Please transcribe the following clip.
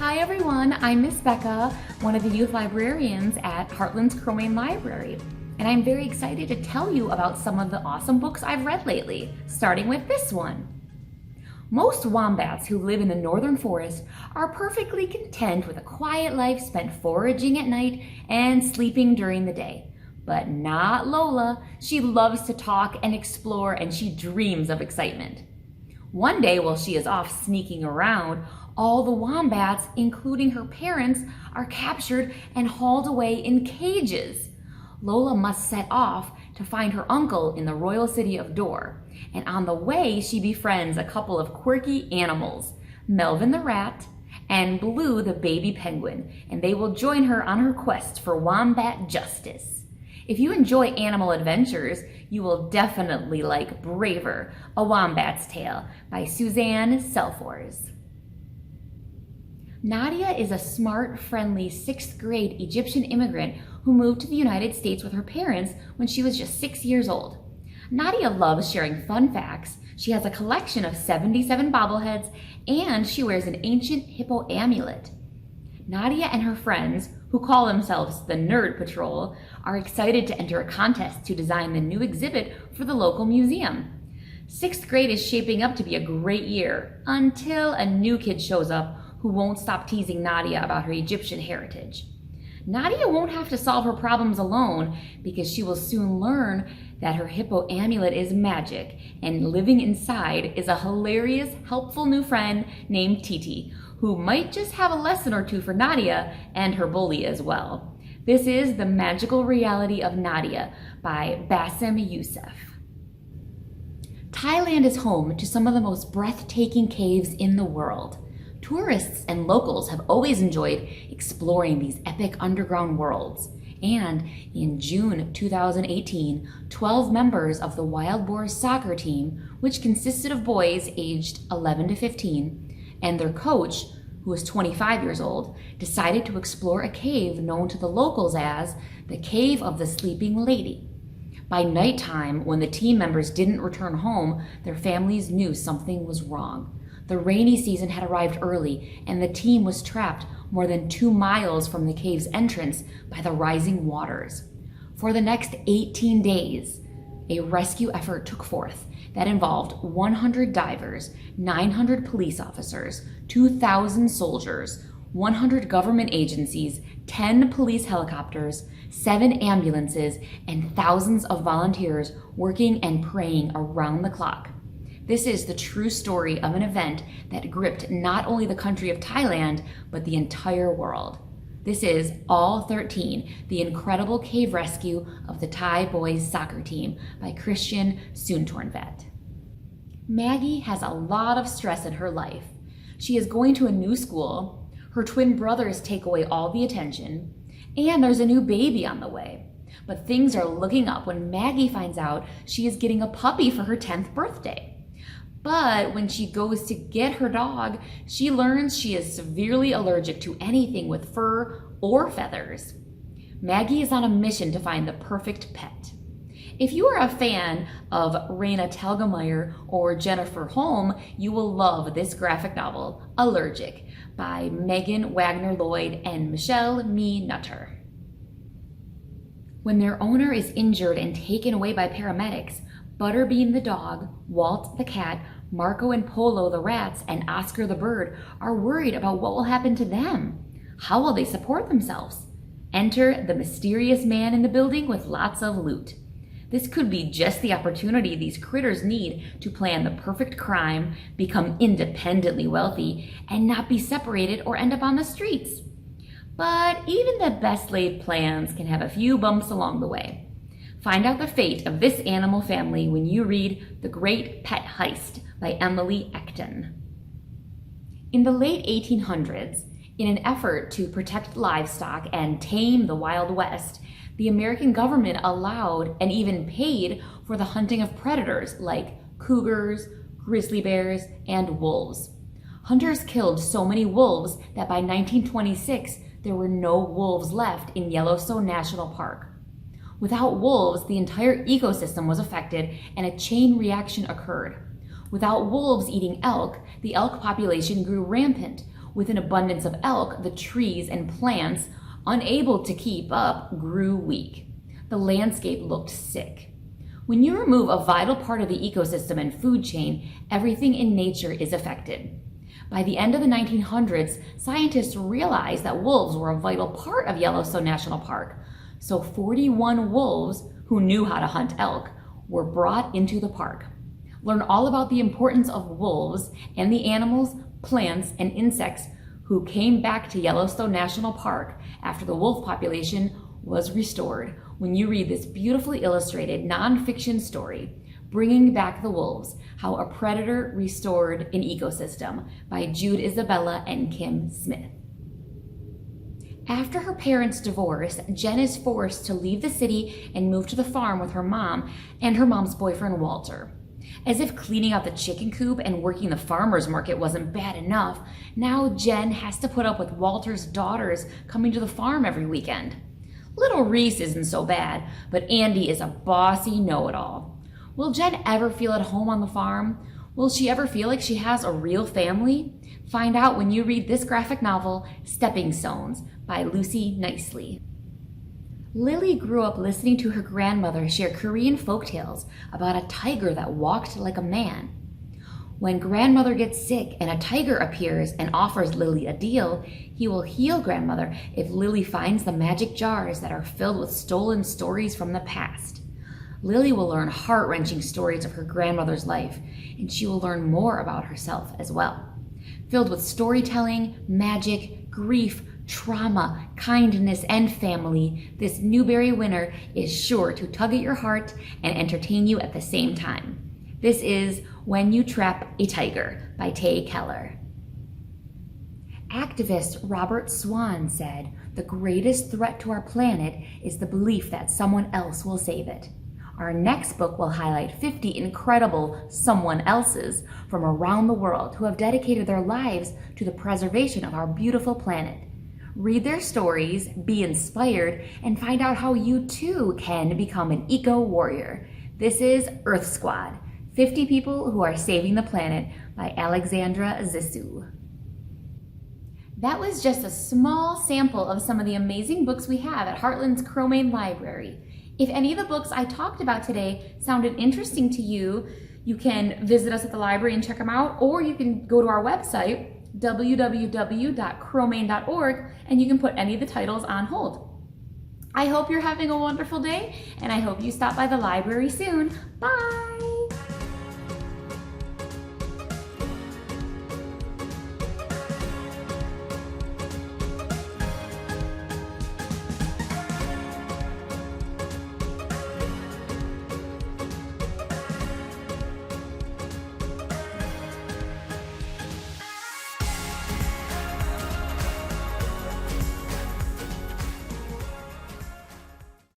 Hi everyone, I'm Miss Becca, one of the youth librarians at Heartland's Crow-Main Library, and I'm very excited to tell you about some of the awesome books I've read lately, starting with this one. Most wombats who live in the northern forest are perfectly content with a quiet life spent foraging at night and sleeping during the day. But not Lola. She loves to talk and explore, and she dreams of excitement. One day, while she is off sneaking around, all the wombats, including her parents, are captured and hauled away in cages. Lola must set off to find her uncle in the royal city of Dor, and on the way she befriends a couple of quirky animals, Melvin the rat and Blue the baby penguin, and they will join her on her quest for wombat justice. If you enjoy animal adventures, you will definitely like Braver, A Wombat's Tale by Suzanne Selfors. Nadia is a smart, friendly 6th grade Egyptian immigrant who moved to the United States with her parents when she was just 6 years old. Nadia loves sharing fun facts. She has a collection of 77 bobbleheads, and she wears an ancient hippo amulet. Nadia and her friends, who call themselves the Nerd Patrol, are excited to enter a contest to design the new exhibit for the local museum. 6th grade is shaping up to be a great year, until a new kid shows up who won't stop teasing Nadia about her Egyptian heritage. Nadia won't have to solve her problems alone because she will soon learn that her hippo amulet is magic, and living inside is a hilarious, helpful new friend named Titi, who might just have a lesson or two for Nadia and her bully as well. This is The Magical Reality of Nadia by Bassem Youssef. Thailand is home to some of the most breathtaking caves in the world. Tourists and locals have always enjoyed exploring these epic underground worlds. And in June 2018, 12 members of the Wild Boars soccer team, which consisted of boys aged 11 to 15, and their coach, who was 25 years old, decided to explore a cave known to the locals as the Cave of the Sleeping Lady. By nighttime, when the team members didn't return home, their families knew something was wrong. The rainy season had arrived early, and the team was trapped more than 2 miles from the cave's entrance by the rising waters. For the next 18 days, a rescue effort took forth that involved 100 divers, 900 police officers, 2,000 soldiers, 100 government agencies, 10 police helicopters, 7 ambulances, and thousands of volunteers working and praying around the clock. This is the true story of an event that gripped not only the country of Thailand, but the entire world. This is All 13, the incredible cave rescue of the Thai boys soccer team by Christian Soontornvat. Maggie has a lot of stress in her life. She is going to a new school, her twin brothers take away all the attention, and there's a new baby on the way. But things are looking up when Maggie finds out she is getting a puppy for her 10th birthday. But when she goes to get her dog, she learns she is severely allergic to anything with fur or feathers. Maggie is on a mission to find the perfect pet. If you are a fan of Raina Telgemeier or Jennifer Holm, you will love this graphic novel, Allergic, by Megan Wagner-Lloyd and Michelle Mee Nutter. When their owner is injured and taken away by paramedics, Butterbean the dog, Walt the cat, Marco and Polo the rats, and Oscar the bird are worried about what will happen to them. How will they support themselves? Enter the mysterious man in the building with lots of loot. This could be just the opportunity these critters need to plan the perfect crime, become independently wealthy, and not be separated or end up on the streets. But even the best laid plans can have a few bumps along the way. Find out the fate of this animal family when you read The Great Pet Heist by Emily Ecton. In the late 1800s, in an effort to protect livestock and tame the Wild West, the American government allowed and even paid for the hunting of predators like cougars, grizzly bears, and wolves. Hunters killed so many wolves that by 1926, there were no wolves left in Yellowstone National Park. Without wolves, the entire ecosystem was affected and a chain reaction occurred. Without wolves eating elk, the elk population grew rampant. With an abundance of elk, the trees and plants, unable to keep up, grew weak. The landscape looked sick. When you remove a vital part of the ecosystem and food chain, everything in nature is affected. By the end of the 1900s, scientists realized that wolves were a vital part of Yellowstone National Park. So 41 wolves who knew how to hunt elk were brought into the park. Learn all about the importance of wolves and the animals, plants, and insects who came back to Yellowstone National Park after the wolf population was restored when you read this beautifully illustrated nonfiction story, Bringing Back the Wolves: How a Predator Restored an Ecosystem by Jude Isabella and Kim Smith. After her parents' divorce, Jen is forced to leave the city and move to the farm with her mom and her mom's boyfriend, Walter. As if cleaning out the chicken coop and working the farmer's market wasn't bad enough, now Jen has to put up with Walter's daughters coming to the farm every weekend. Little Reese isn't so bad, but Andy is a bossy know-it-all. Will Jen ever feel at home on the farm? Will she ever feel like she has a real family? Find out when you read this graphic novel, Stepping Stones, by Lucy Nicely. Lily grew up listening to her grandmother share Korean folktales about a tiger that walked like a man. When grandmother gets sick and a tiger appears and offers Lily a deal, he will heal grandmother if Lily finds the magic jars that are filled with stolen stories from the past. Lily will learn heart-wrenching stories of her grandmother's life, and she will learn more about herself as well. Filled with storytelling, magic, grief, trauma, kindness, and family, this Newbery winner is sure to tug at your heart and entertain you at the same time. This is When You Trap a Tiger by Tay Keller. Activist Robert Swan said, "The greatest threat to our planet is the belief that someone else will save it." Our next book will highlight 50 incredible someone else's from around the world who have dedicated their lives to the preservation of our beautiful planet. Read their stories, be inspired, and find out how you too can become an eco-warrior. This is Earth Squad, 50 People Who Are Saving the Planet by Alexandra Zissou. That was just a small sample of some of the amazing books we have at Heartland's Cro-Main Library. If any of the books I talked about today sounded interesting to you, you can visit us at the library and check them out, or you can go to our website, www.cromain.org, and you can put any of the titles on hold. I hope you're having a wonderful day, and I hope you stop by the library soon. Bye!